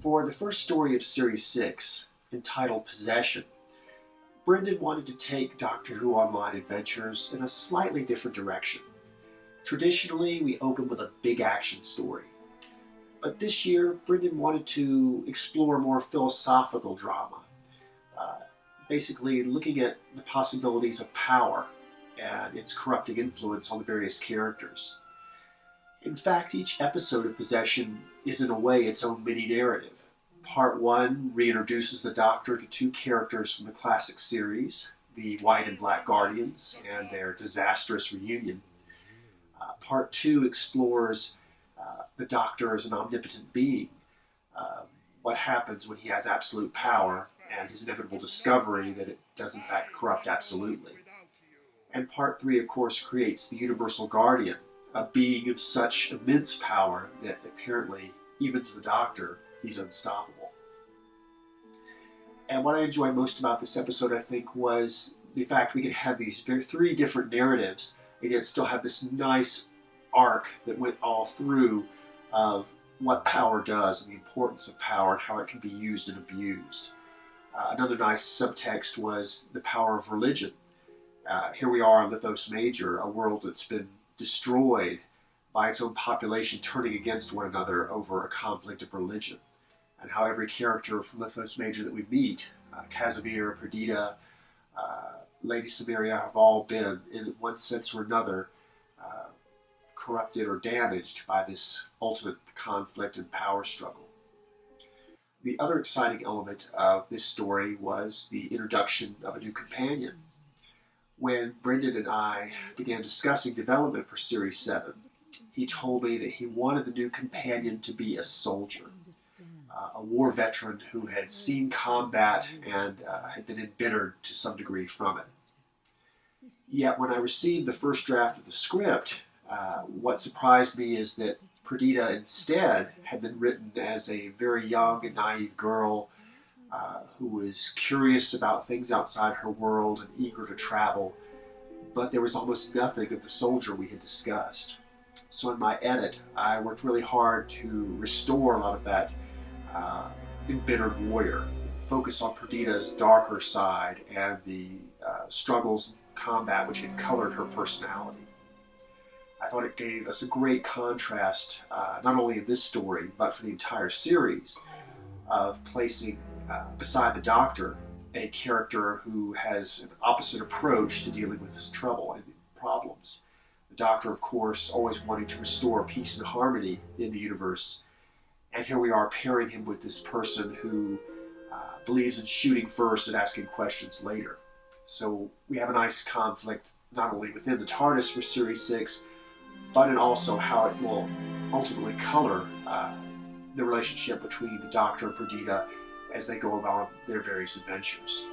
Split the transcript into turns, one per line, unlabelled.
For the first story of Series 6, entitled Possession, Brendan wanted to take Doctor Who Online adventures in a slightly different direction. Traditionally, we open with a big action story. But this year, Brendan wanted to explore more philosophical drama, basically looking at the possibilities of power and its corrupting influence on the various characters. In fact, each episode of Possession is in a way its own mini-narrative. Part 1 reintroduces the Doctor to two characters from the classic series, the White and Black Guardians, and their disastrous reunion. Part 2 explores the Doctor as an omnipotent being, what happens when he has absolute power, and his inevitable discovery that it does in fact corrupt absolutely. And Part 3, of course, creates the Universal Guardian, a being of such immense power that apparently, even to the Doctor, he's unstoppable. And what I enjoyed most about this episode, I think, was the fact we could have these three different narratives and yet still have this nice arc that went all through of what power does and the importance of power and how it can be used and abused. Another nice subtext was the power of religion. Here we are on Lithos Major, a world that's been destroyed by its own population turning against one another over a conflict of religion, and how every character from Lithos Major that we meet, Casimir, Perdita, Lady Samaria, have all been, in one sense or another, corrupted or damaged by this ultimate conflict and power struggle. The other exciting element of this story was the introduction of a new companion. When Brendan and I began discussing development for Series 7, he told me that he wanted the new companion to be a soldier, a war veteran who had seen combat and had been embittered to some degree from it. Yet when I received the first draft of the script, what surprised me is that Perdita instead had been written as a very young and naive girl who was curious about things outside her world and eager to travel, but there was almost nothing of the soldier we had discussed. So in my edit, I worked really hard to restore a lot of that embittered warrior, focus on Perdita's darker side and the struggles and combat which had colored her personality. I thought it gave us a great contrast, not only in this story, but for the entire series, of placing beside the Doctor a character who has an opposite approach to dealing with his trouble and problems. The Doctor, of course, always wanting to restore peace and harmony in the universe, and here we are pairing him with this person who believes in shooting first and asking questions later. So we have a nice conflict not only within the TARDIS for Series 6, but in also how it will ultimately color the relationship between the Doctor and Perdita as they go about their various adventures.